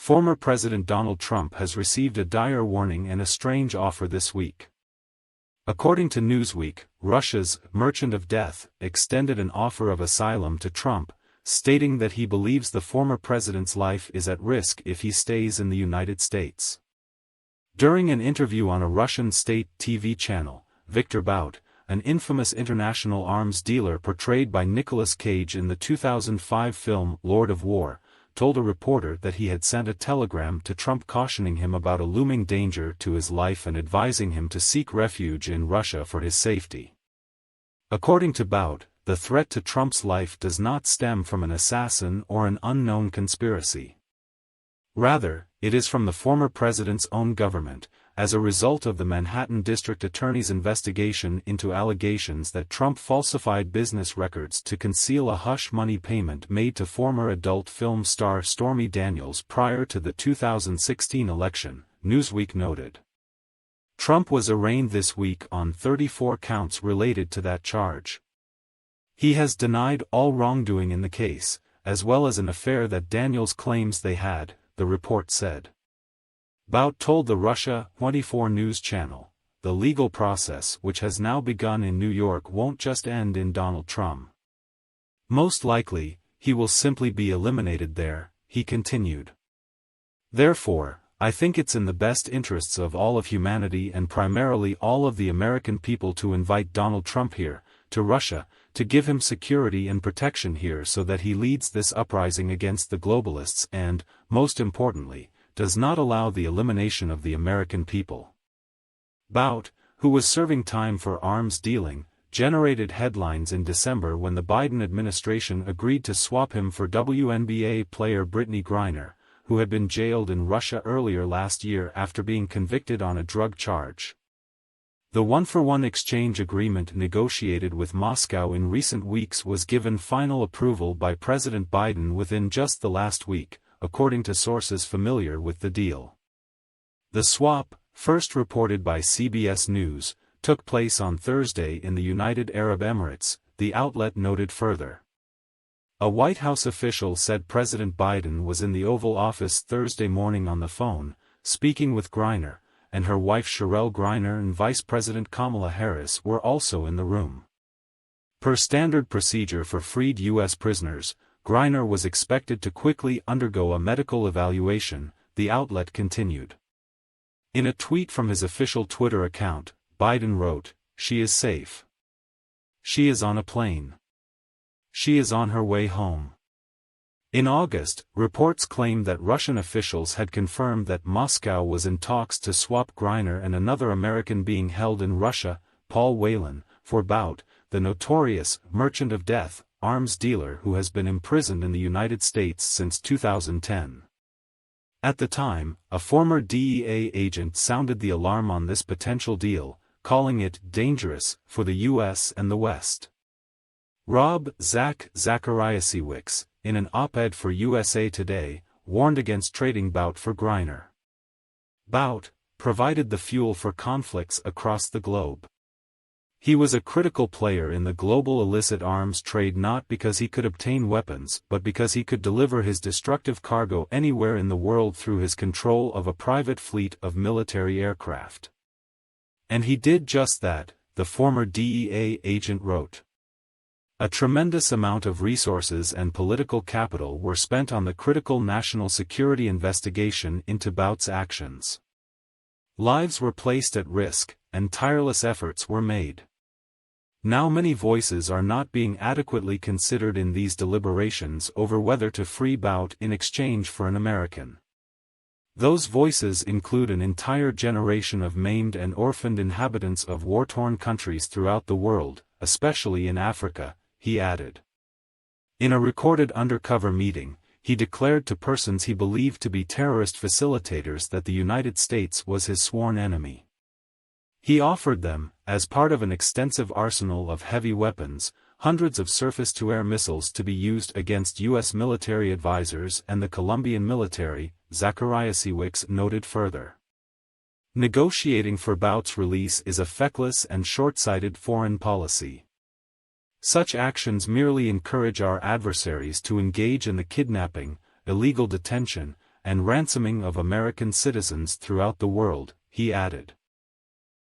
Former President Donald Trump has received a dire warning and a strange offer this week. According to Newsweek, Russia's Merchant of Death extended an offer of asylum to Trump, stating that he believes the former president's life is at risk if he stays in the United States. During an interview on a Russian state TV channel, Viktor Bout, an infamous international arms dealer portrayed by Nicolas Cage in the 2005 film Lord of War, told a reporter that he had sent a telegram to Trump cautioning him about a looming danger to his life and advising him to seek refuge in Russia for his safety. According to Bout, the threat to Trump's life does not stem from an assassin or an unknown conspiracy. Rather, it is from the former president's own government, as a result of the Manhattan District Attorney's investigation into allegations that Trump falsified business records to conceal a hush money payment made to former adult film star Stormy Daniels prior to the 2016 election, Newsweek noted. Trump was arraigned this week on 34 counts related to that charge. He has denied all wrongdoing in the case, as well as an affair that Daniels claims they had, the report said. Bout told the Russia 24 News channel, the legal process which has now begun in New York won't just end in Donald Trump. Most likely, he will simply be eliminated there, he continued. Therefore, I think it's in the best interests of all of humanity and primarily all of the American people to invite Donald Trump here, to Russia, to give him security and protection here so that he leads this uprising against the globalists and, most importantly, does not allow the elimination of the American people. Bout, who was serving time for arms dealing, generated headlines in December when the Biden administration agreed to swap him for WNBA player Brittney Griner, who had been jailed in Russia earlier last year after being convicted on a drug charge. The one-for-one exchange agreement negotiated with Moscow in recent weeks was given final approval by President Biden within just the last week, according to sources familiar with the deal. The swap, first reported by CBS News, took place on Thursday in the United Arab Emirates, the outlet noted further. A White House official said President Biden was in the Oval Office Thursday morning on the phone, speaking with Griner, and her wife Cherelle Griner and Vice President Kamala Harris were also in the room. Per standard procedure for freed U.S. prisoners, Griner was expected to quickly undergo a medical evaluation, the outlet continued. In a tweet from his official Twitter account, Biden wrote, "She is safe. She is on a plane. She is on her way home." In August, reports claimed that Russian officials had confirmed that Moscow was in talks to swap Griner and another American being held in Russia, Paul Whelan, for Bout, the notorious Merchant of Death arms dealer who has been imprisoned in the United States since 2010. At the time, a former DEA agent sounded the alarm on this potential deal, calling it dangerous for the U.S. and the West. Zach Zachariasiewicz, in an op-ed for USA Today, warned against trading Bout for Griner. Bout provided the fuel for conflicts across the globe. He was a critical player in the global illicit arms trade not because he could obtain weapons but because he could deliver his destructive cargo anywhere in the world through his control of a private fleet of military aircraft. And he did just that, the former DEA agent wrote. A tremendous amount of resources and political capital were spent on the critical national security investigation into Bout's actions. Lives were placed at risk, and tireless efforts were made. Now many voices are not being adequately considered in these deliberations over whether to free Bout in exchange for an American. Those voices include an entire generation of maimed and orphaned inhabitants of war-torn countries throughout the world, especially in Africa, he added. In a recorded undercover meeting, he declared to persons he believed to be terrorist facilitators that the United States was his sworn enemy. He offered them, as part of an extensive arsenal of heavy weapons, hundreds of surface-to-air missiles to be used against U.S. military advisors and the Colombian military, Zachariasiewicz noted further. Negotiating for Bout's release is a feckless and short-sighted foreign policy. Such actions merely encourage our adversaries to engage in the kidnapping, illegal detention, and ransoming of American citizens throughout the world, he added.